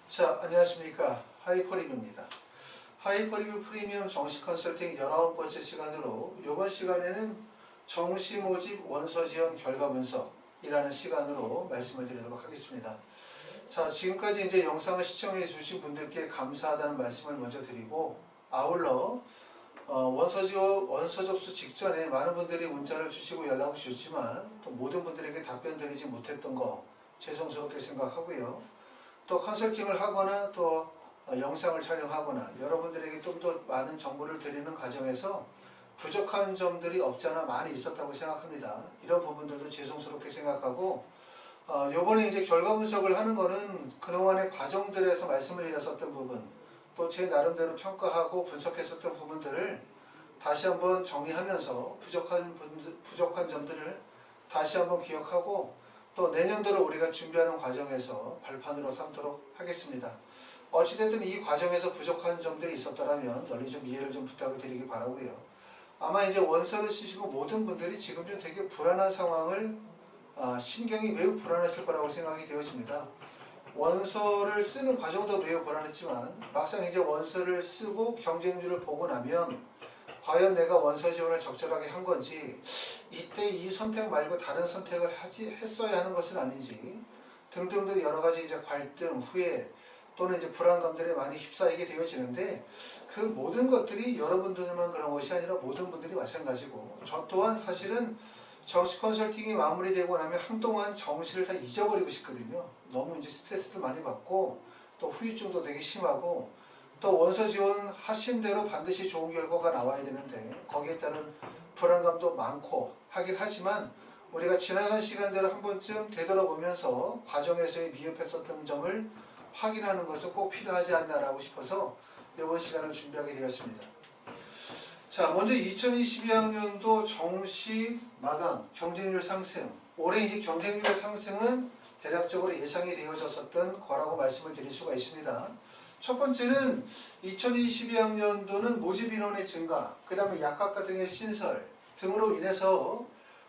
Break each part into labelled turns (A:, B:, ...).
A: 자, 안녕하십니까. 하이퍼리뷰입니다. 하이퍼리뷰 프리미엄 정시 컨설팅 19번째 시간으로 이번 시간에는 정시 모집 원서 지원 결과 분석이라는 시간으로 말씀을 드리도록 하겠습니다. 자, 지금까지 이제 영상을 시청해 주신 분들께 감사하다는 말씀을 먼저 드리고, 아울러 원서 접수 직전에 많은 분들이 문자를 주시고 연락을 주셨지만 또 모든 분들에게 답변 드리지 못했던 거 죄송스럽게 생각하고요. 또 컨설팅을 하거나 또 영상을 촬영하거나 여러분들에게 좀 더 많은 정보를 드리는 과정에서 부족한 점들이 없지 않아 많이 있었다고 생각합니다. 이런 부분들도 죄송스럽게 생각하고, 요번에 이제 결과 분석을 하는 거는 그동안의 과정들에서 말씀을 드렸었던 부분, 또 제 나름대로 평가하고 분석했었던 부분들을 다시 한번 정리하면서 부족한 점들을 다시 한번 기억하고, 또 내년도를 우리가 준비하는 과정에서 발판으로 삼도록 하겠습니다. 어찌됐든 이 과정에서 부족한 점들이 있었더라면 널리 좀 이해를 좀 부탁을 드리기 바라고요. 아마 이제 원서를 쓰시고 모든 분들이 지금 좀 되게 불안한 상황을, 신경이 매우 불안했을 거라고 생각이 되어집니다. 원서를 쓰는 과정도 매우 불안했지만 막상 이제 원서를 쓰고 경쟁률을 보고 나면 과연 내가 원서 지원을 적절하게 한 건지, 이때 이 선택 말고 다른 선택을 했어야 하는 것은 아닌지 등등등 여러 가지 이제 갈등, 후회 또는 이제 불안감들에 많이 휩싸이게 되어지는데, 그 모든 것들이 여러분들만 그런 것이 아니라 모든 분들이 마찬가지고, 저 또한 사실은 정시 컨설팅이 마무리되고 나면 한동안 정시를 다 잊어버리고 싶거든요. 너무 이제 스트레스도 많이 받고 또 후유증도 되게 심하고, 또 원서 지원하신 대로 반드시 좋은 결과가 나와야 되는데 거기에 따른 불안감도 많고 하긴 하지만, 우리가 지나간 시간대로 한 번쯤 되돌아보면서 과정에서의 미흡했었던 점을 확인하는 것은 꼭 필요하지 않나라고 싶어서 이번 시간을 준비하게 되었습니다. 자, 먼저 2022학년도 정시 마감 경쟁률 상승. 올해 이제 경쟁률의 상승은 대략적으로 예상이 되어졌었던 거라고 말씀을 드릴 수가 있습니다. 첫 번째는 2022학년도는 모집 인원의 증가, 그 다음에 약학과 등의 신설 등으로 인해서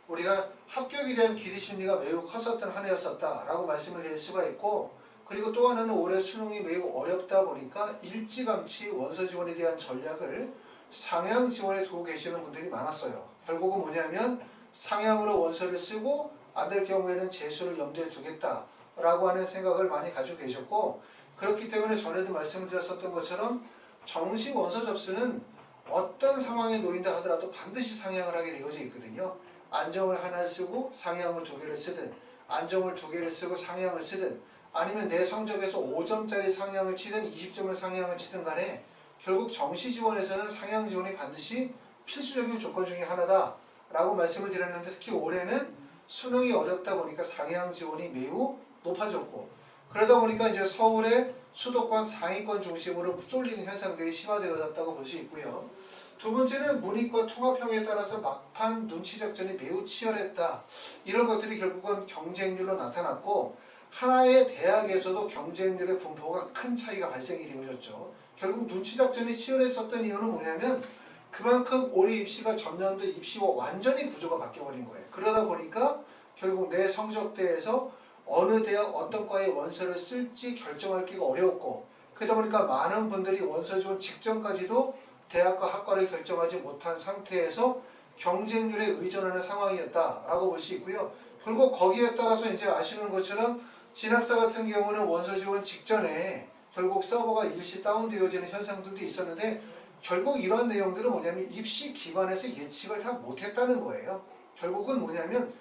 A: 우리가 합격에 대한 기대 심리가 매우 컸었던 한 해였었다라고 말씀을 드릴 수가 있고, 그리고 또 하나는 올해 수능이 매우 어렵다 보니까 일찌감치 원서 지원에 대한 전략을 상향 지원에 두고 계시는 분들이 많았어요. 결국은 뭐냐면 상향으로 원서를 쓰고 안 될 경우에는 재수를 염두에 두겠다라고 하는 생각을 많이 가지고 계셨고, 그렇기 때문에 전에도 말씀을 드렸었던 것처럼 정시 원서 접수는 어떤 상황에 놓인다 하더라도 반드시 상향을 하게 되어져 있거든요. 안정을 하나 쓰고 상향을 두 개를 쓰든, 안정을 두 개를 쓰고 상향을 쓰든, 아니면 내 성적에서 5점짜리 상향을 치든 20점을 상향을 치든 간에 결국 정시 지원에서는 상향 지원이 반드시 필수적인 조건 중에 하나다라고 말씀을 드렸는데, 특히 올해는 수능이 어렵다 보니까 상향 지원이 매우 높아졌고, 그러다 보니까 이제 서울의 수도권 상위권 중심으로 쏠리는 현상들이 심화되어졌다고 볼 수 있고요. 두 번째는 문이과 통합형에 따라서 막판 눈치 작전이 매우 치열했다. 이런 것들이 결국은 경쟁률로 나타났고, 하나의 대학에서도 경쟁률의 분포가 큰 차이가 발생이 되어졌죠. 결국 눈치 작전이 치열했었던 이유는 뭐냐면 그만큼 올해 입시가 전년도 입시와 완전히 구조가 바뀌어버린 거예요. 그러다 보니까 결국 내 성적대에서 어느 대학 어떤 과에 원서를 쓸지 결정하기가 어려웠고, 그러다 보니까 많은 분들이 원서 지원 직전까지도 대학과 학과를 결정하지 못한 상태에서 경쟁률에 의존하는 상황이었다라고 볼 수 있고요. 결국 거기에 따라서 이제 아시는 것처럼 진학사 같은 경우는 원서 지원 직전에 결국 서버가 일시 다운되어지는 현상들도 있었는데, 결국 이런 내용들은 뭐냐면 입시 기관에서 예측을 다 못했다는 거예요. 결국은 뭐냐면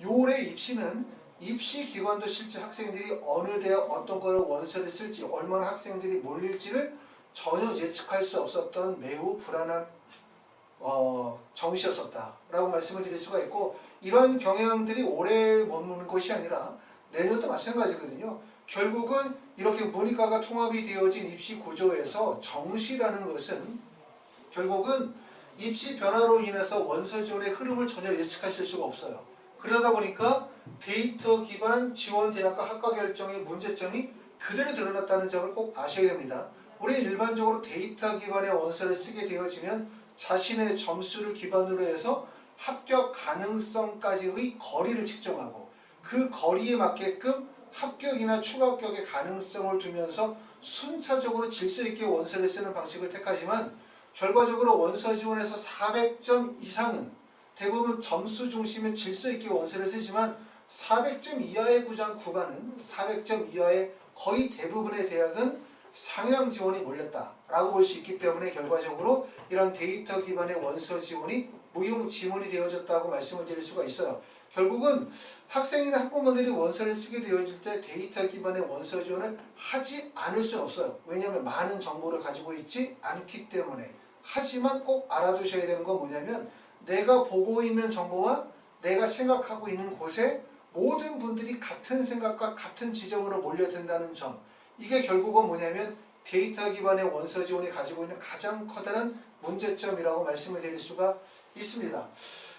A: 올해 입시는 입시 기관도 실제 학생들이 어느 대학 어떤 거를 원서를 쓸지, 얼마나 학생들이 몰릴지를 전혀 예측할 수 없었던 매우 불안한 정시였었다라고 말씀을 드릴 수가 있고, 이런 경향들이 올해 머무는 것이 아니라 내년도 마찬가지거든요. 결국은 이렇게 문이과가 통합이 되어진 입시 구조에서 정시라는 것은 결국은 입시 변화로 인해서 원서 지원의 흐름을 전혀 예측하실 수가 없어요. 그러다 보니까 데이터 기반 지원 대학과 학과 결정의 문제점이 그대로 드러났다는 점을 꼭 아셔야 됩니다. 우리 일반적으로 데이터 기반의 원서를 쓰게 되어지면 자신의 점수를 기반으로 해서 합격 가능성까지의 거리를 측정하고, 그 거리에 맞게끔 합격이나 추가 합격의 가능성을 두면서 순차적으로 질서 있게 원서를 쓰는 방식을 택하지만 결과적으로 원서 지원에서 400점 이상은 대부분 점수 중심의 질서 있게 원서를 쓰지만 400점 이하의 구간은 400점 이하의 거의 대부분의 대학은 상향 지원이 몰렸다라고 볼 수 있기 때문에 결과적으로 이런 데이터 기반의 원서 지원이 무용지물이 되어졌다고 말씀을 드릴 수가 있어요. 결국은 학생이나 학부모들이 원서를 쓰게 되어질 때 데이터 기반의 원서 지원을 하지 않을 수는 없어요. 왜냐하면 많은 정보를 가지고 있지 않기 때문에. 하지만 꼭 알아두셔야 되는 건 뭐냐면 내가 보고 있는 정보와 내가 생각하고 있는 곳에 모든 분들이 같은 생각과 같은 지점으로 몰려든다는 점, 이게 결국은 뭐냐면 데이터 기반의 원서 지원이 가지고 있는 가장 커다란 문제점이라고 말씀을 드릴 수가 있습니다.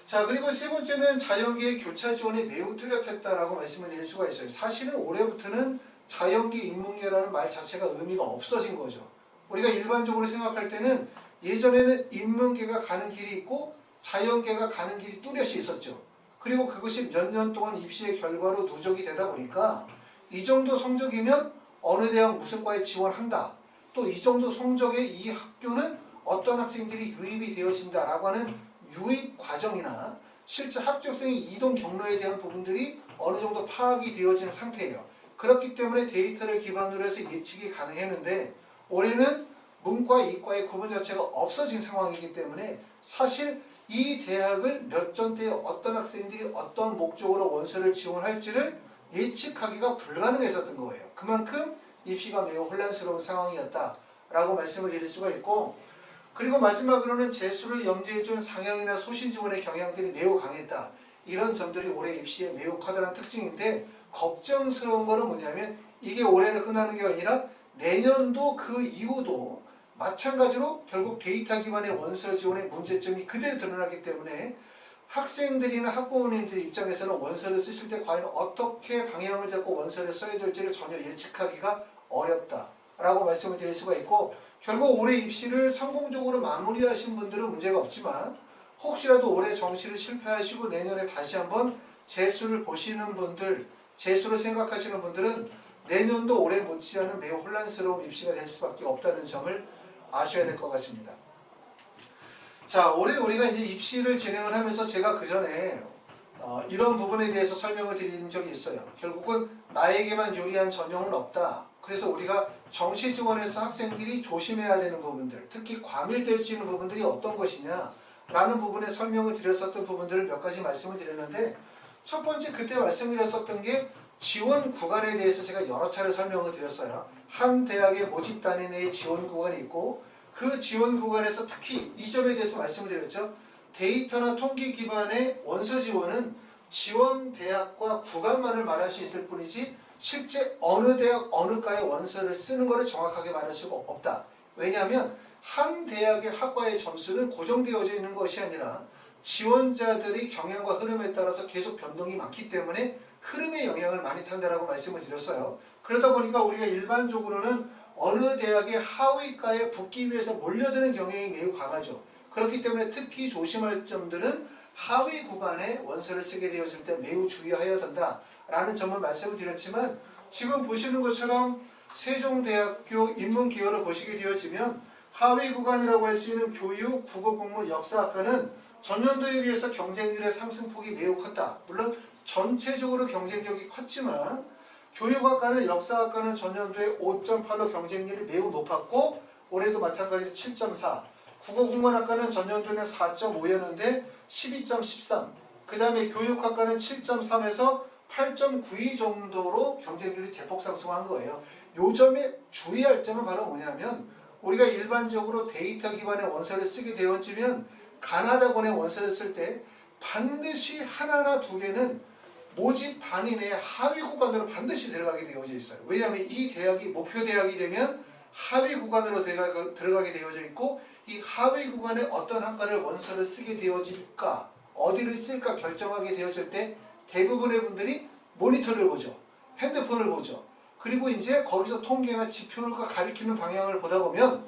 A: 자, 그리고 세 번째는 자연계의 교차 지원이 매우 뚜렷했다라고 말씀을 드릴 수가 있어요. 사실은 올해부터는 자연계 인문계라는 말 자체가 의미가 없어진 거죠. 우리가 일반적으로 생각할 때는 예전에는 인문계가 가는 길이 있고 자연계가 가는 길이 뚜렷이 있었죠. 그리고 그것이 몇 년 동안 입시의 결과로 누적이 되다 보니까 이 정도 성적이면 어느 대학 무슨 과에 지원한다. 또 이 정도 성적의 이 학교는 어떤 학생들이 유입이 되어진다라고 하는 유입 과정이나 실제 합격생의 이동 경로에 대한 부분들이 어느 정도 파악이 되어지는 상태예요. 그렇기 때문에 데이터를 기반으로 해서 예측이 가능했는데 올해는 문과, 이과의 구분 자체가 없어진 상황이기 때문에 사실 이 대학을 몇 전대에 어떤 학생들이 어떤 목적으로 원서를 지원할지를 예측하기가 불가능했었던 거예요. 그만큼 입시가 매우 혼란스러운 상황이었다라고 말씀을 드릴 수가 있고, 그리고 마지막으로는 재수를 염두에 둔 상향이나 소신 지원의 경향들이 매우 강했다. 이런 점들이 올해 입시의 매우 커다란 특징인데 걱정스러운 거는 뭐냐면 이게 올해는 끝나는 게 아니라 내년도 그 이후도 마찬가지로 결국 데이터 기반의 원서 지원의 문제점이 그대로 드러나기 때문에 학생들이나 학부모님들 입장에서는 원서를 쓰실 때 과연 어떻게 방향을 잡고 원서를 써야 될지를 전혀 예측하기가 어렵다라고 말씀을 드릴 수가 있고, 결국 올해 입시를 성공적으로 마무리하신 분들은 문제가 없지만 혹시라도 올해 정시를 실패하시고 내년에 다시 한번 재수를 보시는 분들, 재수를 생각하시는 분들은 내년도 올해 못지않은 매우 혼란스러운 입시가 될 수밖에 없다는 점을 아셔야 될 것 같습니다. 자, 올해 우리가 이제 입시를 진행을 하면서 제가 그 전에 이런 부분에 대해서 설명을 드린 적이 있어요. 결국은 나에게만 유리한 전형은 없다. 그래서 우리가 정시 지원에서 학생들이 조심해야 되는 부분들, 특히 과밀될 수 있는 부분들이 어떤 것이냐 라는 부분에 설명을 드렸었던 부분들을 몇 가지 말씀을 드렸는데, 첫 번째 그때 말씀드렸었던 게 지원 구간에 대해서 제가 여러 차례 설명을 드렸어요. 한 대학의 모집 단위 내에 지원 구간이 있고 그 지원 구간에서 특히 이 점에 대해서 말씀을 드렸죠. 데이터나 통계 기반의 원서 지원은 지원 대학과 구간만을 말할 수 있을 뿐이지 실제 어느 대학 어느 과의 원서를 쓰는 것을 정확하게 말할 수가 없다. 왜냐하면 한 대학의 학과의 점수는 고정되어져 있는 것이 아니라 지원자들의 경향과 흐름에 따라서 계속 변동이 많기 때문에 흐름에 영향을 많이 탄다라고 말씀을 드렸어요. 그러다 보니까 우리가 일반적으로는 어느 대학의 하위과에 붙기 위해서 몰려드는 경향이 매우 강하죠. 그렇기 때문에 특히 조심할 점들은 하위 구간에 원서를 쓰게 되어질 때 매우 주의하여야 된다라는 점을 말씀을 드렸지만, 지금 보시는 것처럼 세종대학교 인문기여를 보시게 되어지면 하위 구간이라고 할 수 있는 교육, 국어, 국문, 역사학과는 전년도에 비해서 경쟁률의 상승폭이 매우 컸다. 물론 전체적으로 경쟁력이 컸지만 교육학과는 역사학과는 전년도에 5.8로 경쟁률이 매우 높았고 올해도 마찬가지로 7.4, 국어국문학과는 전년도에는 4.5였는데 12.13, 그 다음에 교육학과는 7.3에서 8.92 정도로 경쟁률이 대폭 상승한 거예요. 요 점에 주의할 점은 바로 뭐냐면 우리가 일반적으로 데이터 기반의 원서를 쓰게 되어지면 가나다권의 원서를 쓸 때 반드시 하나나 두 개는 모집 단위 내 하위 구간으로 반드시 들어가게 되어져 있어요. 왜냐하면 이 대학이 목표 대학이 되면 하위 구간으로 들어가게 되어져 있고, 이 하위 구간에 어떤 학과를 원서를 쓰게 되어질까, 어디를 쓸까 결정하게 되어질 때 대부분의 분들이 모니터를 보죠. 핸드폰을 보죠. 그리고 이제 거기서 통계나 지표를 가리키는 방향을 보다 보면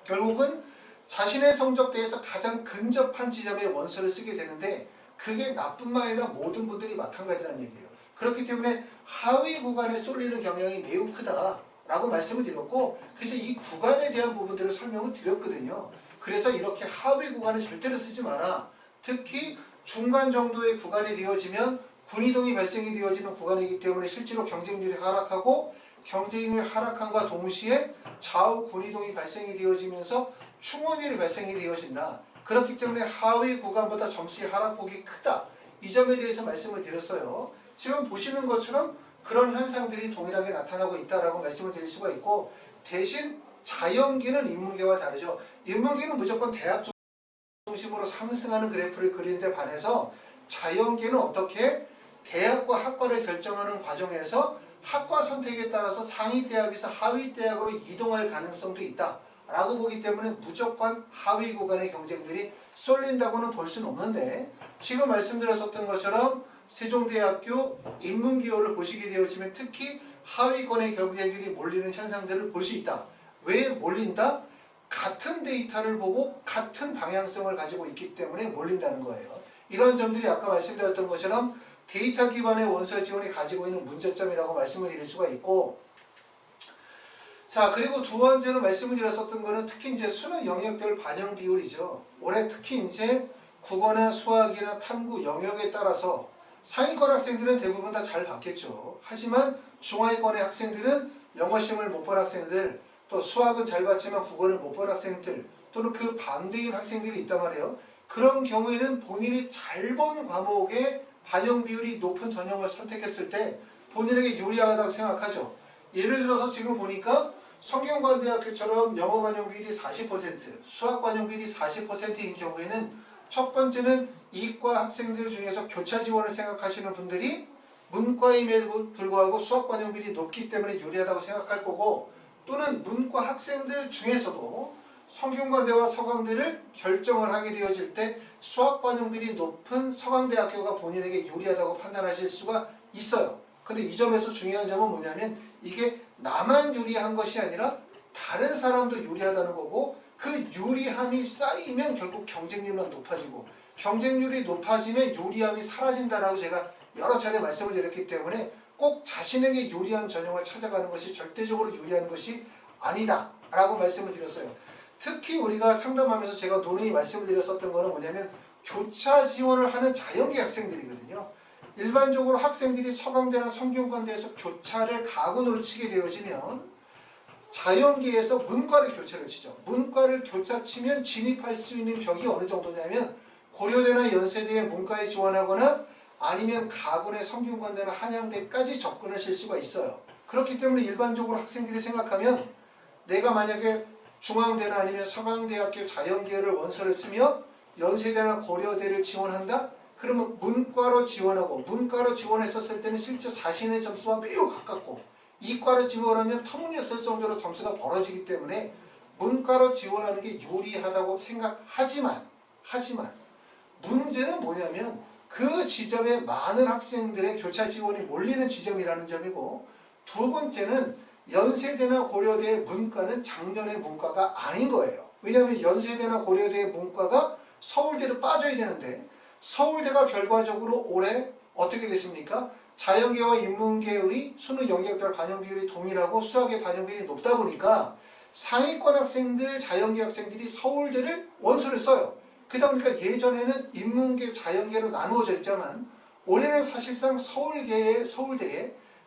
A: 결국은 자신의 성적대에서 가장 근접한 지점에 원서를 쓰게 되는데, 그게 나뿐만 아니라 모든 분들이 마찬가지라는 얘기예요. 그렇기 때문에 하위 구간에 쏠리는 경향이 매우 크다라고 말씀을 드렸고, 그래서 이 구간에 대한 부분들을 설명을 드렸거든요. 그래서 이렇게 하위 구간을 절대로 쓰지 마라. 특히 중간 정도의 구간이 되어지면 군이동이 발생이 되어지는 구간이기 때문에 실제로 경쟁률이 하락하고, 경쟁률이 하락함과 동시에 좌우 군이동이 발생이 되어지면서 충원율이 발생이 되어진다. 그렇기 때문에 하위 구간보다 점수의 하락폭이 크다. 이 점에 대해서 말씀을 드렸어요. 지금 보시는 것처럼 그런 현상들이 동일하게 나타나고 있다라고 말씀을 드릴 수가 있고, 대신 자연계는 인문계와 다르죠. 인문계는 무조건 대학 중심으로 상승하는 그래프를 그리는데 반해서 자연계는 어떻게 대학과 학과를 결정하는 과정에서 학과 선택에 따라서 상위 대학에서 하위 대학으로 이동할 가능성도 있다 라고 보기 때문에 무조건 하위 구간의 경쟁률이 쏠린다고는 볼 수는 없는데, 지금 말씀드렸었던 것처럼 세종대학교 인문기호를 보시게 되어지면 특히 하위권의 경쟁률이 몰리는 현상들을 볼 수 있다. 왜 몰린다? 같은 데이터를 보고 같은 방향성을 가지고 있기 때문에 몰린다는 거예요. 이런 점들이 아까 말씀드렸던 것처럼 데이터 기반의 원서 지원이 가지고 있는 문제점이라고 말씀을 드릴 수가 있고, 자, 그리고 두 번째로 말씀을 드렸었던 거는 특히 이제 수능 영역별 반영 비율이죠. 올해 특히 이제 국어나 수학이나 탐구 영역에 따라서 상위권 학생들은 대부분 다 잘 봤겠죠. 하지만 중하위권의 학생들은 영어 시험을 못 본 학생들, 또 수학은 잘 봤지만 국어를 못 본 학생들, 또는 그 반대인 학생들이 있단 말이에요. 그런 경우에는 본인이 잘 본 과목의 반영 비율이 높은 전형을 선택했을 때 본인에게 유리하다고 생각하죠. 예를 들어서 지금 보니까 성균관대학교처럼 영어 반영 비율이 40%, 수학 반영 비율이 40%인 경우에는 첫 번째는 이과 학생들 중에서 교차 지원을 생각하시는 분들이 문과임에도 불구하고 수학 반영 비율이 높기 때문에 유리하다고 생각할 거고, 또는 문과 학생들 중에서도 성균관대와 서강대를 결정을 하게 되어질 때 수학 반영 비율이 높은 서강대학교가 본인에게 유리하다고 판단하실 수가 있어요. 근데 이 점에서 중요한 점은 뭐냐면 이게 나만 유리한 것이 아니라 다른 사람도 유리하다는 거고, 그 유리함이 쌓이면 결국 경쟁률만 높아지고, 경쟁률이 높아지면 유리함이 사라진다라고 제가 여러 차례 말씀을 드렸기 때문에 꼭 자신에게 유리한 전형을 찾아가는 것이 절대적으로 유리한 것이 아니다 라고 말씀을 드렸어요. 특히 우리가 상담하면서 제가 누누이 말씀을 드렸었던 거는 뭐냐면 교차 지원을 하는 자연계 학생들이거든요. 일반적으로 학생들이 서강대나 성균관대에서 교차를 가군으로 치게 되어지면 자연계에서 문과를 교차를 치죠. 문과를 교차 치면 진입할 수 있는 벽이 어느 정도냐면 고려대나 연세대에 문과에 지원하거나 아니면 가군의 성균관대나 한양대까지 접근하실 수가 있어요. 그렇기 때문에 일반적으로 학생들이 생각하면 내가 만약에 중앙대나 아니면 서강대학교 자연계를 원서를 쓰며 연세대나 고려대를 지원한다? 그러면 문과로 지원하고, 문과로 지원했었을 때는 실제 자신의 점수와 매우 가깝고, 이과로 지원하면 터무니없을 정도로 점수가 벌어지기 때문에 문과로 지원하는 게 유리하다고 생각하지만 문제는 뭐냐면 그 지점에 많은 학생들의 교차 지원이 몰리는 지점이라는 점이고, 두 번째는 연세대나 고려대의 문과는 작년의 문과가 아닌 거예요. 왜냐하면 연세대나 고려대의 문과가 서울대로 빠져야 되는데 서울대가 결과적으로 올해 어떻게 됐습니까? 자연계와 인문계의 수능 영역별 반영 비율이 동일하고 수학의 반영 비율이 높다 보니까 상위권 학생들, 자연계 학생들이 서울대를 원서를 써요. 그러다 보니까 예전에는 인문계, 자연계로 나누어져 있지만 올해는 사실상 서울대에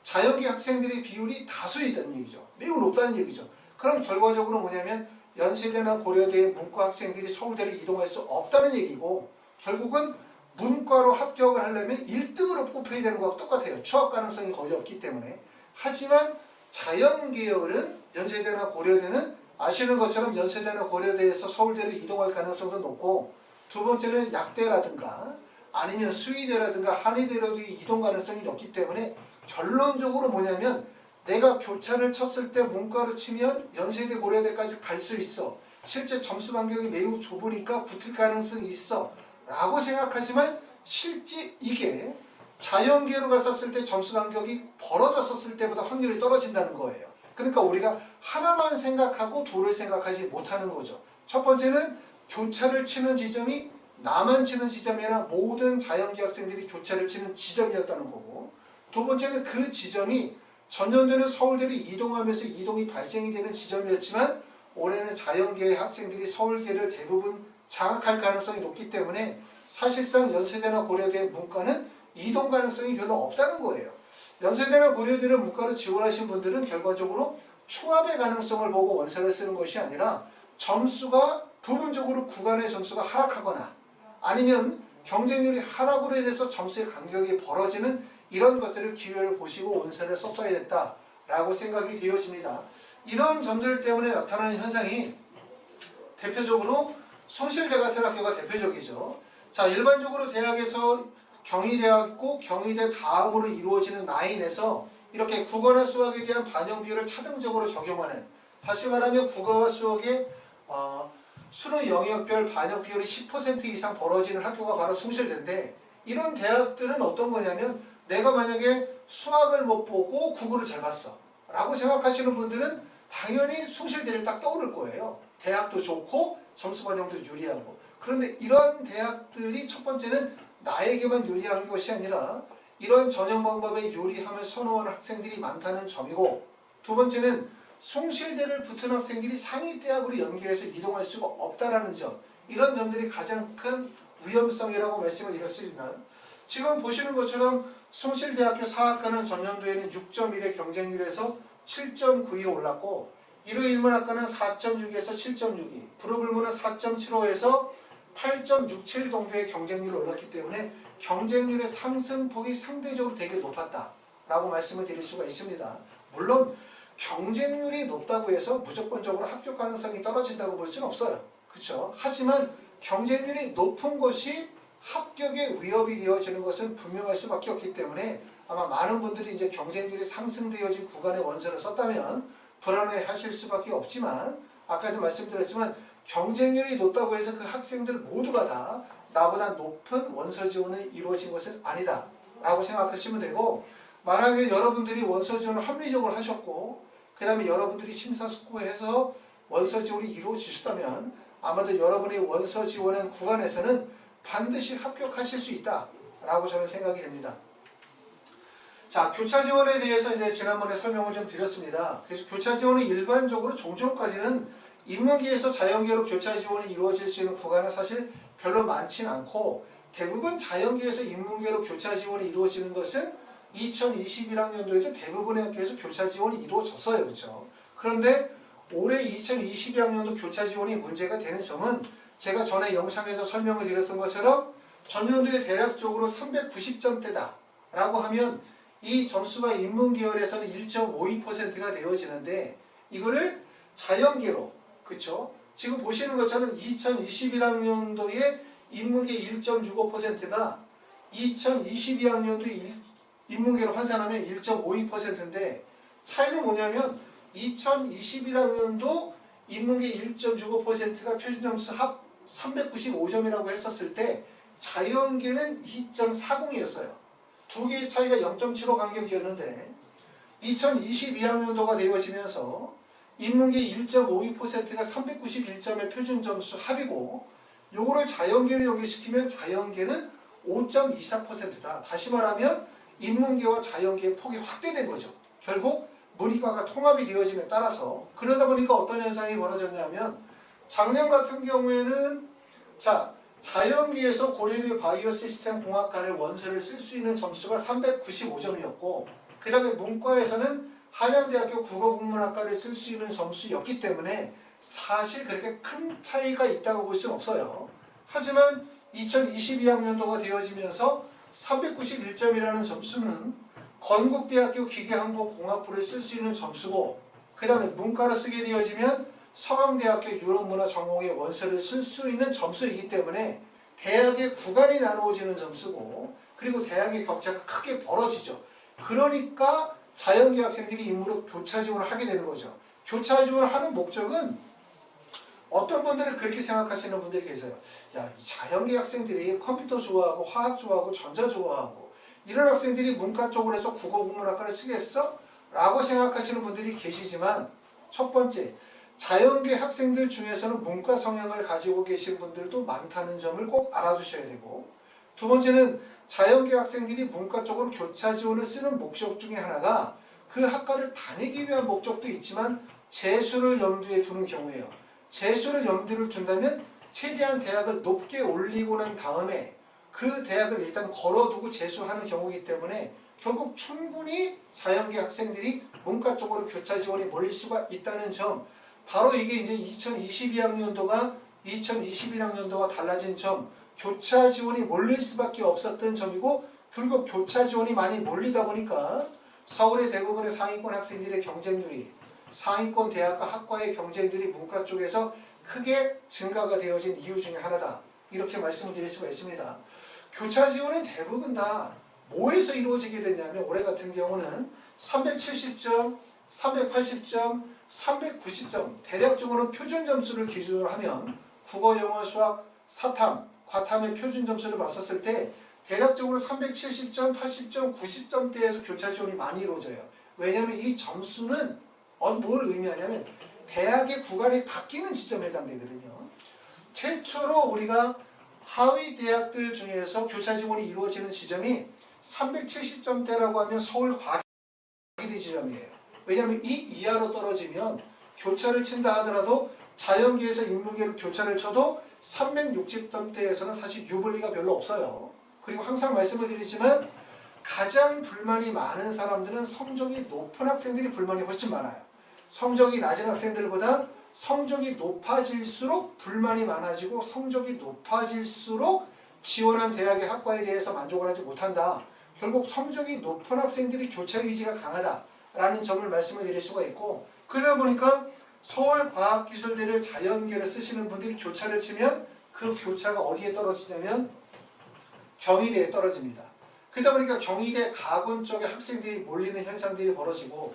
A: 자연계 학생들의 비율이 다수있다는 얘기죠. 매우 높다는 얘기죠. 그럼 결과적으로 뭐냐면 연세대나 고려대의 문과 학생들이 서울대로 이동할 수 없다는 얘기고, 결국은 문과로 합격을 하려면 1등으로 뽑혀야 되는 거하고 똑같아요. 추합 가능성이 거의 없기 때문에. 하지만 자연계열은 연세대나 고려대는 아시는 것처럼 연세대나 고려대에서 서울대로 이동할 가능성도 높고, 두 번째는 약대라든가 아니면 수의대라든가 한의대로도 이동 가능성이 높기 때문에 결론적으로 뭐냐면 내가 교차를 쳤을 때 문과로 치면 연세대 고려대까지 갈 수 있어. 실제 점수 간격이 매우 좁으니까 붙을 가능성이 있어 라고 생각하지만 실제 이게 자연계로 갔었을 때 점수 간격이 벌어졌었을 때보다 확률이 떨어진다는 거예요. 그러니까 우리가 하나만 생각하고 둘을 생각하지 못하는 거죠. 첫 번째는 교차를 치는 지점이 나만 치는 지점이 아니라 모든 자연계 학생들이 교차를 치는 지점이었다는 거고, 두 번째는 그 지점이 전년도는 서울대를 이동하면서 이동이 발생이 되는 지점이었지만 올해는 자연계의 학생들이 서울대를 대부분 장악할 가능성이 높기 때문에 사실상 연세대나 고려대 문과는 이동 가능성이 별로 없다는 거예요. 연세대나 고려대를 문과로 지원하신 분들은 결과적으로 총합의 가능성을 보고 원서를 쓰는 것이 아니라 점수가 부분적으로 구간의 점수가 하락하거나 아니면 경쟁률이 하락으로 인해서 점수의 간격이 벌어지는 이런 것들을 기회를 보시고 원서를 썼어야 됐다라고 생각이 되어집니다. 이런 점들 때문에 나타나는 현상이 대표적으로 숭실대 같은 학교가 대표적이죠. 자, 일반적으로 대학에서 경희대학고 경희대 다음으로 이루어지는 라인에서 이렇게 국어나 수학에 대한 반영 비율을 차등적으로 적용하는, 다시 말하면 국어와 수학의 수능 영역별 반영 비율이 10% 이상 벌어지는 학교가 바로 숭실대인데, 이런 대학들은 어떤 거냐면 내가 만약에 수학을 못 보고 국어를 잘 봤어 라고 생각하시는 분들은 당연히 숭실대를 딱 떠오를 거예요. 대학도 좋고 점수 반영도 유리하고. 그런데 이런 대학들이 첫 번째는 나에게만 유리한 것이 아니라 이런 전형 방법에 유리함을 선호하는 학생들이 많다는 점이고, 두 번째는 숭실대를 붙은 학생들이 상위대학으로 연계해서 이동할 수가 없다는 점, 이런 점들이 가장 큰 위험성이라고 말씀을 드렸습니다. 지금 보시는 것처럼 숭실대학교 사학과는 전년도에는 6.1의 경쟁률에서 7.92에 올랐고, 일요일문학과는 4.6에서 7.62, 불후불문은 4.75에서 8.67 정도의 경쟁률이 올랐기 때문에 경쟁률의 상승폭이 상대적으로 되게 높았다라고 말씀을 드릴 수가 있습니다. 물론 경쟁률이 높다고 해서 무조건적으로 합격 가능성이 떨어진다고 볼 수는 없어요. 그렇죠? 하지만 경쟁률이 높은 것이 합격의 위협이 되어지는 것은 분명할 수밖에 없기 때문에 아마 많은 분들이 이제 경쟁률이 상승되어진 구간의 원서를 썼다면 불안해 하실 수밖에 없지만, 아까도 말씀드렸지만 경쟁률이 높다고 해서 그 학생들 모두가 다 나보다 높은 원서 지원이 이루어진 것은 아니다 라고 생각하시면 되고, 만약에 여러분들이 원서 지원을 합리적으로 하셨고 그 다음에 여러분들이 심사숙고해서 원서 지원이 이루어지셨다면 아마도 여러분의 원서 지원한 구간에서는 반드시 합격하실 수 있다 라고 저는 생각이 됩니다. 자, 교차 지원에 대해서 이제 지난번에 설명을 좀 드렸습니다. 그래서 교차 지원은 일반적으로 종전까지는 인문계에서 자연계로 교차 지원이 이루어질 수 있는 구간은 사실 별로 많지는 않고, 대부분 자연계에서 인문계로 교차 지원이 이루어지는 것은 2021학년도에도 대부분의 학교에서 교차 지원이 이루어졌어요. 그렇죠? 그런데 올해 2022학년도 교차 지원이 문제가 되는 점은 제가 전에 영상에서 설명을 드렸던 것처럼 전년도에 대략적으로 390점대다 라고 하면 이 점수가 인문계열에서는 1.52%가 되어지는데, 이거를 자연계로, 그쵸? 지금 보시는 것처럼 2021학년도에 인문계 1.65%가 2022학년도 인문계로 환산하면 1.52%인데, 차이는 뭐냐면 2021학년도 인문계 1.65%가 표준점수 합 395점이라고 했었을 때 자연계는 2.40이었어요. 두 개의 차이가 0.75 간격이었는데 2022학년도가 되어지면서 인문계 1.52%가 391점의 표준점수 합이고, 요거를 자연계로 연계시키면 자연계는 5.24%다. 다시 말하면 인문계와 자연계의 폭이 확대된 거죠. 결국 문이과가 통합이 되어짐에 따라서. 그러다 보니까 어떤 현상이 벌어졌냐면, 작년 같은 경우에는 자연계에서 고려대 바이오 시스템 공학과를 원서를 쓸 수 있는 점수가 395점이었고, 그 다음에 문과에서는 한양대학교 국어국문학과를 쓸 수 있는 점수였기 때문에 사실 그렇게 큰 차이가 있다고 볼 수는 없어요. 하지만 2022학년도가 되어지면서 391점이라는 점수는 건국대학교 기계항공공학부를 쓸 수 있는 점수고, 그 다음에 문과로 쓰게 되어지면 서강대학교 유럽문화 전공의 원서를 쓸 수 있는 점수이기 때문에 대학의 구간이 나누어지는 점수고, 그리고 대학의 격차가 크게 벌어지죠. 그러니까 자연계 학생들이 인문으로 교차 지원을 하게 되는 거죠. 교차 지원을 하는 목적은, 어떤 분들은 그렇게 생각하시는 분들이 계세요. 야, 자연계 학생들이 컴퓨터 좋아하고 화학 좋아하고 전자 좋아하고 이런 학생들이 문과 쪽으로 해서 국어국문학과를 쓰겠어? 라고 생각하시는 분들이 계시지만, 첫 번째, 자연계 학생들 중에서는 문과 성향을 가지고 계신 분들도 많다는 점을 꼭 알아두셔야 되고, 두 번째는 자연계 학생들이 문과 쪽으로 교차 지원을 쓰는 목적 중에 하나가 그 학과를 다니기 위한 목적도 있지만 재수를 염두에 두는 경우예요. 재수를 염두를 둔다면 최대한 대학을 높게 올리고 난 다음에 그 대학을 일단 걸어두고 재수하는 경우이기 때문에 결국 충분히 자연계 학생들이 문과 쪽으로 교차 지원이 몰릴 수가 있다는 점, 바로 이게 이제 2022학년도가 2021학년도와 달라진 점, 교차 지원이 몰릴 수밖에 없었던 점이고 결국 교차 지원이 많이 몰리다 보니까 서울의 대부분의 상위권 학생들의 경쟁률이, 상위권 대학과 학과의 경쟁률이 문과 쪽에서 크게 증가가 되어진 이유 중에 하나다. 이렇게 말씀을 드릴 수가 있습니다. 교차 지원은 대부분 다 뭐에서 이루어지게 되냐면 올해 같은 경우는 370점, 380점, 390점 대략적으로는 표준 점수를 기준으로 하면 국어, 영어, 수학, 사탐, 과탐의 표준 점수를 봤었을 때 대략적으로 370점, 80점, 90점대에서 교차 지원이 많이 이루어져요. 왜냐하면 이 점수는 뭘 의미하냐면 대학의 구간이 바뀌는 시점에 해당되거든요. 최초로 우리가 하위 대학들 중에서 교차 지원이 이루어지는 지점이 370점대라고 하면 서울과기대 지점이에요. 왜냐하면 이 이하로 떨어지면 교차를 친다 하더라도 자연계에서 인문계로 교차를 쳐도 360점대에서는 사실 유불리가 별로 없어요. 그리고 항상 말씀을 드리지만 가장 불만이 많은 사람들은 성적이 높은 학생들이 불만이 훨씬 많아요. 성적이 낮은 학생들보다 성적이 높아질수록 불만이 많아지고 성적이 높아질수록 지원한 대학의 학과에 대해서 만족을 하지 못한다. 결국 성적이 높은 학생들이 교차 의지가 강하다라는 점을 말씀을 드릴 수가 있고, 그러다 보니까 서울과학기술대를 자연계를 쓰시는 분들이 교차를 치면 그 교차가 어디에 떨어지냐면 경희대에 떨어집니다. 그러다 보니까 경희대 가군 쪽에 학생들이 몰리는 현상들이 벌어지고,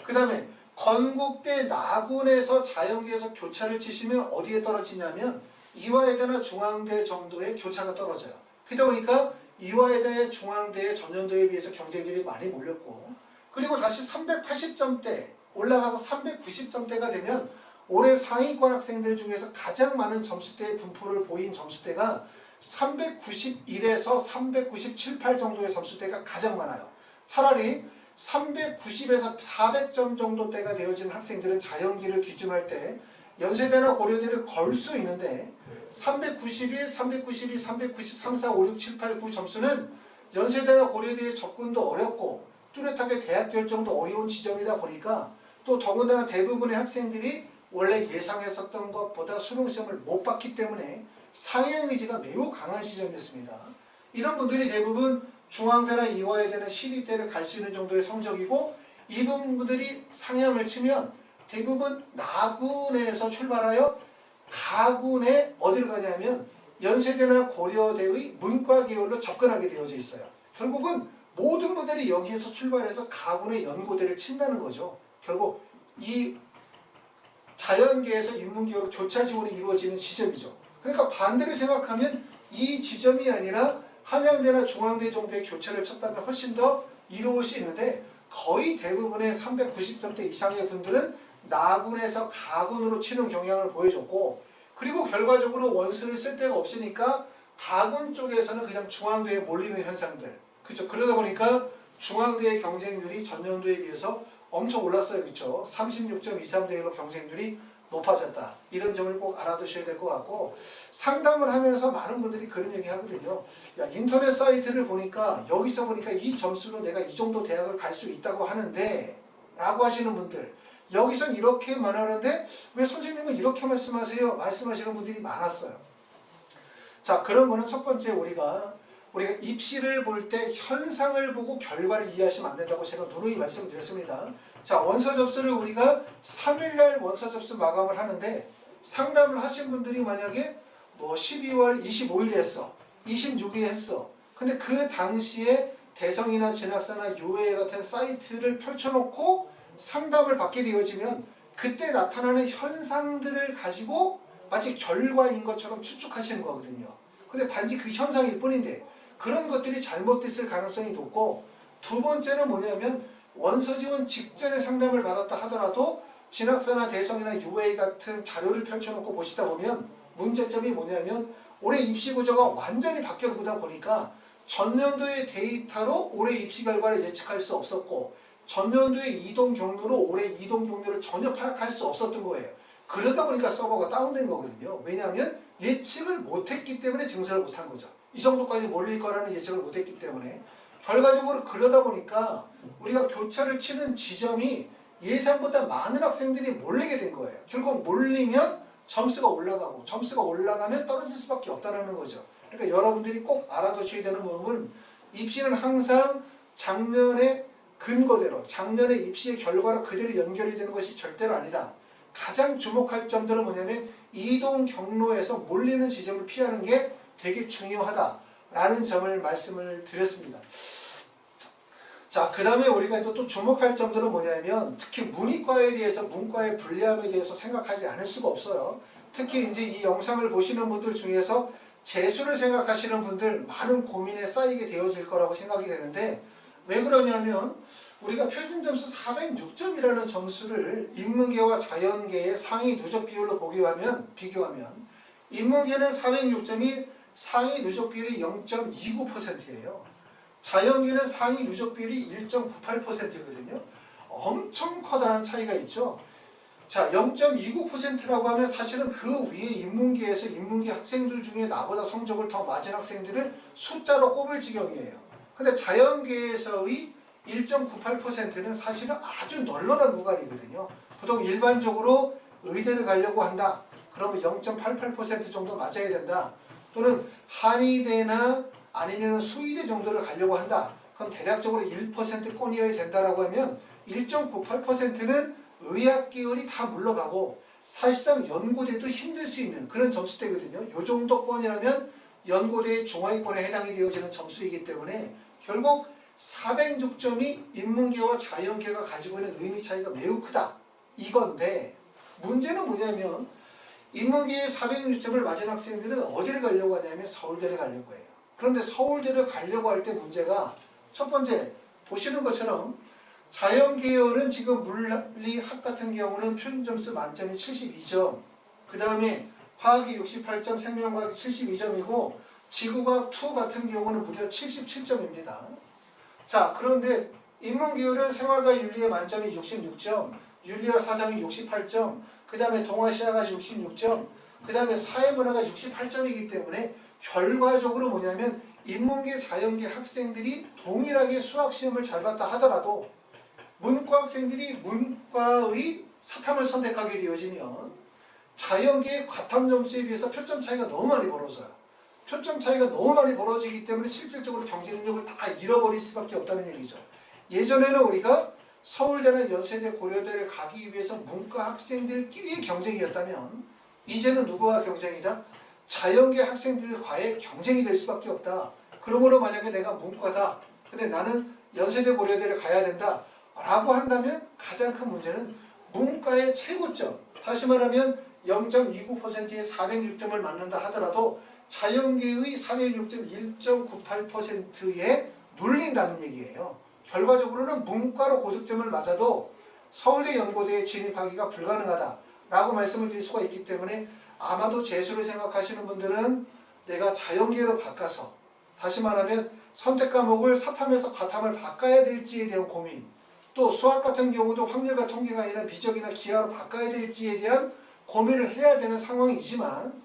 A: 그 다음에 건국대 나군에서 자연계에서 교차를 치시면 어디에 떨어지냐면 이화여대나 중앙대 정도의 교차가 떨어져요. 그러다 보니까 이화여대, 중앙대의 전년도에 비해서 경쟁률이 많이 몰렸고, 그리고 다시 380점대 올라가서 390점대가 되면 올해 상위권 학생들 중에서 가장 많은 점수대의 분포를 보인 점수대가 391에서 397, 8 정도의 점수대가 가장 많아요. 차라리 390에서 400점 정도 대가 되어지는 학생들은 자연계를 기준할 때 연세대나 고려대를 걸 수 있는데 391, 392, 393, 4, 5, 6, 7, 8, 9 점수는 연세대나 고려대의 접근도 어렵고 뚜렷하게 대학 결정도 어려운 지점이다 보니까 또 더군다나 대부분의 학생들이 원래 예상했었던 것보다 수능시험을 못 봤기 때문에 상향 의지가 매우 강한 시점이었습니다. 이런 분들이 대부분 중앙대나 이화여대나 시립대를 갈 수 있는 정도의 성적이고, 이분 분들이 상향을 치면 대부분 나군에서 출발하여 가군에 어디로 가냐면 연세대나 고려대의 문과 계열로 접근하게 되어져 있어요. 결국은 모든 분들이 여기에서 출발해서 가군의 연고대를 친다는 거죠. 결국 이 자연계에서 인문계열로 교차 지원이 이루어지는 지점이죠. 그러니까 반대로 생각하면 이 지점이 아니라 한양대나 중앙대 정도의 교차를 쳤다면 훨씬 더 이루어질 수 있는데, 거의 대부분의 390점대 이상의 분들은 나군에서 가군으로 치는 경향을 보여줬고, 그리고 결과적으로 원수를 쓸 데가 없으니까 가군 쪽에서는 그냥 중앙대에 몰리는 현상들, 그죠? 그러다 보니까 중앙대의 경쟁률이 전년도에 비해서 엄청 올랐어요. 그렇죠? 36.23대1로 경쟁률이 높아졌다. 이런 점을 꼭 알아두셔야 될 것 같고, 상담을 하면서 많은 분들이 그런 얘기 하거든요. 야, 인터넷 사이트를 보니까 여기서 보니까 이 점수로 내가 이 정도 대학을 갈 수 있다고 하는데 라고 하시는 분들, 여기선 이렇게 말하는데 왜 선생님은 이렇게 말씀하세요? 말씀하시는 분들이 많았어요. 자, 그런 거는 첫 번째 우리가 입시를 볼 때 현상을 보고 결과를 이해하시면 안 된다고 제가 누누이 말씀드렸습니다. 자, 원서 접수를 우리가 3일날 원서 접수 마감을 하는데, 상담을 하신 분들이 만약에 뭐 12월 25일에 했어, 26일에 했어. 근데 그 당시에 대성이나 진학사나 유해 같은 사이트를 펼쳐놓고 상담을 받게 되어지면 그때 나타나는 현상들을 가지고 마치 결과인 것처럼 추측하시는 거거든요. 근데 단지 그 현상일 뿐인데 그런 것들이 잘못됐을 가능성이 높고, 두 번째는 뭐냐면 원서 지원 직전에 상담을 받았다 하더라도 진학사나 대성이나 UA 같은 자료를 펼쳐놓고 보시다 보면 문제점이 뭐냐면 올해 입시 구조가 완전히 바뀌어보다 보니까 전년도의 데이터로 올해 입시 결과를 예측할 수 없었고 전년도의 이동 경로로 올해 이동 경로를 전혀 파악할 수 없었던 거예요. 그러다 보니까 서버가 다운된 거거든요. 왜냐하면 예측을 못했기 때문에 증설을 못한 거죠. 이 정도까지 몰릴 거라는 예측을 못했기 때문에 결과적으로 그러다 보니까 우리가 교차를 치는 지점이 예상보다 많은 학생들이 몰리게 된 거예요. 결국 몰리면 점수가 올라가고 점수가 올라가면 떨어질 수밖에 없다는 거죠. 그러니까 여러분들이 꼭 알아두셔야 되는 부분은 입시는 항상 작년의 근거대로 작년의 입시의 결과로 그대로 연결이 되는 것이 절대로 아니다. 가장 주목할 점들은 뭐냐면 이동 경로에서 몰리는 지점을 피하는 게 되게 중요하다라는 점을 말씀을 드렸습니다. 자, 그 다음에 우리가 또 주목할 점들은 뭐냐면 특히 문이과에 대해서 문과의 불리함에 대해서 생각하지 않을 수가 없어요. 특히 이제 이 영상을 보시는 분들 중에서 재수를 생각하시는 분들 많은 고민에 쌓이게 되어질 거라고 생각이 되는데 왜 그러냐면 우리가 표준 점수 406점이라는 점수를 인문계와 자연계의 상위 누적 비율로 비교하면 인문계는 406점이 상위 누적 비율이 0.29%예요. 자연계는 상위 누적 비율이 1.98%거든요. 엄청 커다란 차이가 있죠. 자, 0.29%라고 하면 사실은 그 위에 인문계에서 인문계 학생들 중에 나보다 성적을 더 맞은 학생들을 숫자로 꼽을 지경이에요. 근데 자연계에서의 1.98%는 사실은 아주 널널한 구간이거든요. 보통 일반적으로 의대를 가려고 한다. 그러면 0.88% 정도 맞아야 된다. 또는 한의대나 아니면 수의대 정도를 가려고 한다. 그럼 대략적으로 1%권이어야 된다라고 하면 1.98%는 의학 계열이 다 물러가고 사실상 연고대도 힘들 수 있는 그런 점수대거든요. 이 정도권이라면 연고대의 중하위권에 해당이 되어지는 점수이기 때문에 결국 406점이 인문계와 자연계가 가지고 있는 의미 차이가 매우 크다. 이건데 문제는 뭐냐면 인문계의 406점을 맞은 학생들은 어디를 가려고 하냐면 서울대를 가려고 해요. 그런데 서울대를 가려고 할 때 문제가 첫 번째 보시는 것처럼 자연계열은 지금 물리학 같은 경우는 표준점수 만점이 72점 그 다음에 화학이 68점, 생명과학이 72점이고 지구과학 2 같은 경우는 무려 77점입니다. 자, 그런데 인문계열은 생활과 윤리의 만점이 66점, 윤리와 사상이 68점, 그 다음에 동아시아가 66점, 그 다음에 사회문화가 68점이기 때문에 결과적으로 뭐냐면 인문계, 자연계 학생들이 동일하게 수학시험을 잘 봤다 하더라도 문과 학생들이 문과의 사탐을 선택하게 되어지면 자연계의 과탐 점수에 비해서 표점 차이가 너무 많이 벌어져요. 표점 차이가 너무 많이 벌어지기 때문에 실질적으로 경제 능력을 다 잃어버릴 수밖에 없다는 얘기죠. 예전에는 우리가 서울대나 연세대, 고려대를 가기 위해서 문과 학생들끼리의 경쟁이었다면 이제는 누구와 경쟁이다? 자연계 학생들과의 경쟁이 될 수밖에 없다. 그러므로 만약에 내가 문과다. 근데 나는 연세대, 고려대를 가야 된다. 라고 한다면 가장 큰 문제는 문과의 최고점. 다시 말하면 0.29%의 406점을 맞는다 하더라도 자연계의 406점 1.98%에 눌린다는 얘기예요. 결과적으로는 문과로 고득점을 맞아도 서울대 연고대에 진입하기가 불가능하다라고 말씀을 드릴 수가 있기 때문에 아마도 재수를 생각하시는 분들은 내가 자연계로 바꿔서 다시 말하면 선택 과목을 사탐에서 과탐을 바꿔야 될지에 대한 고민 또 수학 같은 경우도 확률과 통계가 아니라 미적이나 기하로 바꿔야 될지에 대한 고민을 해야 되는 상황이지만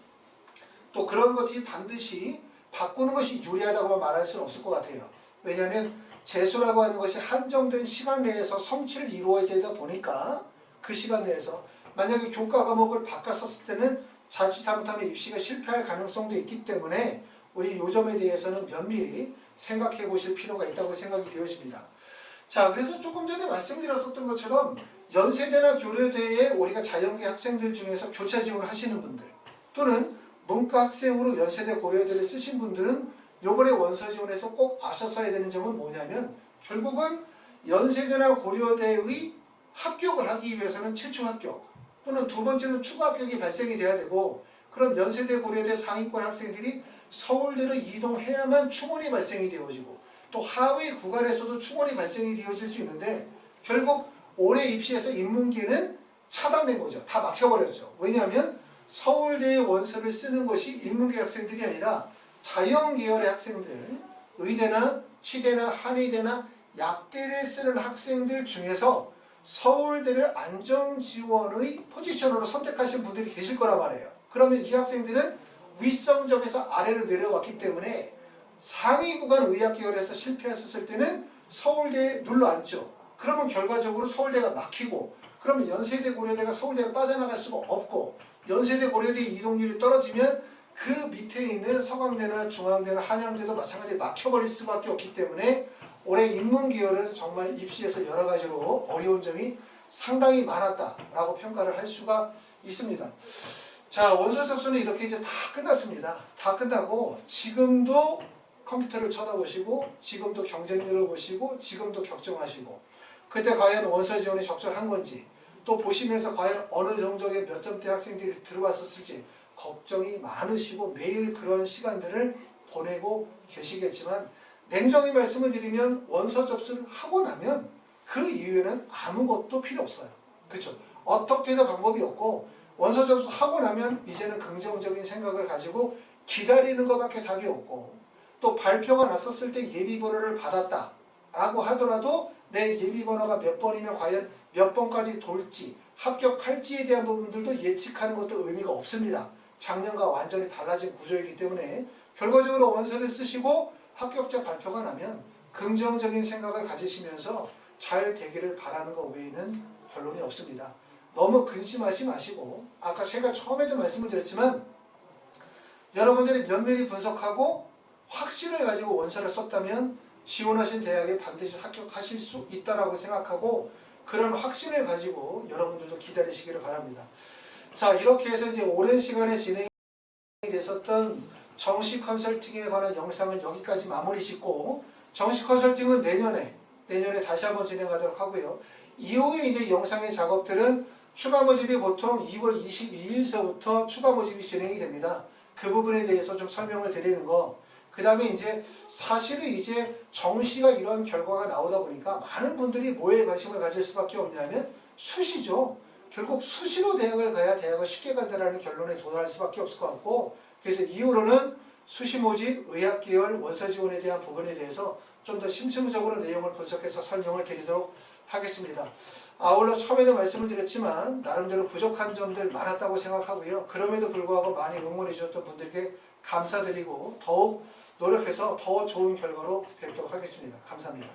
A: 또 그런 것이 반드시 바꾸는 것이 유리하다고 말할 수는 없을 것 같아요. 왜냐하면 재수라고 하는 것이 한정된 시간 내에서 성취를 이루어야 되다 보니까 그 시간 내에서 만약에 교과 과목을 바꿨었을 때는 자칫 잘못하면 입시가 실패할 가능성도 있기 때문에 우리 이 점에 대해서는 면밀히 생각해 보실 필요가 있다고 생각이 되어집니다. 자, 그래서 조금 전에 말씀드렸었던 것처럼 연세대나 고려대에 우리가 자연계 학생들 중에서 교차 지원을 하시는 분들 또는 문과 학생으로 연세대, 고려대를 쓰신 분들은 이번에 원서 지원에서 꼭 아셨어야 되는 점은 뭐냐면 결국은 연세대나 고려대의 합격을 하기 위해서는 최초 합격 또는 두 번째는 추가 합격이 발생이 돼야 되고 그럼 연세대, 고려대 상위권 학생들이 서울대로 이동해야만 충원이 발생이 되어지고 또 하위 구간에서도 충원이 발생이 되어질 수 있는데 결국 올해 입시에서 인문계는 차단된 거죠. 다 막혀버렸죠. 왜냐하면 서울대의 원서를 쓰는 것이 인문계 학생들이 아니라 자연계열의 학생들, 의대나 치대나 한의대나 약대를 쓰는 학생들 중에서 서울대를 안정지원의 포지션으로 선택하신 분들이 계실 거란 말이에요. 그러면 이 학생들은 윗성적에서 아래로 내려왔기 때문에 상위 구간 의학계열에서 실패했을 때는 서울대에 눌러앉죠. 그러면 결과적으로 서울대가 막히고, 그러면 연세대 고려대가 서울대를 빠져나갈 수가 없고, 연세대 고려대 이동률이 떨어지면 그 밑에 있는 서강대나 중앙대나 한양대도 마찬가지로 막혀버릴 수밖에 없기 때문에 올해 인문계열은 정말 입시에서 여러 가지로 어려운 점이 상당히 많았다라고 평가를 할 수가 있습니다. 자, 원서 접수는 이렇게 이제 다 끝났습니다. 다 끝나고 지금도 컴퓨터를 쳐다보시고, 지금도 경쟁률을 보시고, 지금도 격정하시고, 그때 과연 원서 지원이 적절한 건지, 또 보시면서 과연 어느 정도의 몇 점대 학생들이 들어왔었을지 걱정이 많으시고 매일 그런 시간들을 보내고 계시겠지만, 냉정히 말씀을 드리면 원서 접수를 하고 나면 그 이후에는 아무것도 필요 없어요. 그렇죠? 어떻게든 방법이 없고, 원서 접수하고 나면 이제는 긍정적인 생각을 가지고 기다리는 것밖에 답이 없고, 또 발표가 났었을 때 예비번호를 받았다 라고 하더라도 내 예비번호가 몇 번이면 과연 몇 번까지 돌지, 합격할지에 대한 부분들도 예측하는 것도 의미가 없습니다. 작년과 완전히 달라진 구조이기 때문에 결과적으로 원서를 쓰시고 합격자 발표가 나면 긍정적인 생각을 가지시면서 잘 되기를 바라는 것 외에는 결론이 없습니다. 너무 근심하지 마시고, 아까 제가 처음에도 말씀을 드렸지만 여러분들이 면밀히 분석하고 확신을 가지고 원서를 썼다면 지원하신 대학에 반드시 합격하실 수 있다고 생각하고, 그런 확신을 가지고 여러분들도 기다리시기를 바랍니다. 자, 이렇게 해서 이제 오랜 시간에 진행이 됐었던 정시 컨설팅에 관한 영상을 여기까지 마무리 짓고, 정시 컨설팅은 내년에 다시 한번 진행하도록 하고요. 이후에 이제 영상의 작업들은 추가 모집이 보통 2월 22일서부터 추가 모집이 진행이 됩니다. 그 부분에 대해서 좀 설명을 드리는 거. 그 다음에 이제 사실은 이제 정시가 이런 결과가 나오다 보니까 많은 분들이 뭐에 관심을 가질 수밖에 없냐면 수시죠. 결국 수시로 대학을 가야 대학을 쉽게 간다는 결론에 도달할 수밖에 없을 것 같고, 그래서 이후로는 수시 모집, 의학계열, 원서 지원에 대한 부분에 대해서 좀 더 심층적으로 내용을 분석해서 설명을 드리도록 하겠습니다. 아울러 처음에도 말씀을 드렸지만 나름대로 부족한 점들 많았다고 생각하고요. 그럼에도 불구하고 많이 응원해 주셨던 분들께 감사드리고 더욱 노력해서 더 좋은 결과로 뵙도록 하겠습니다. 감사합니다.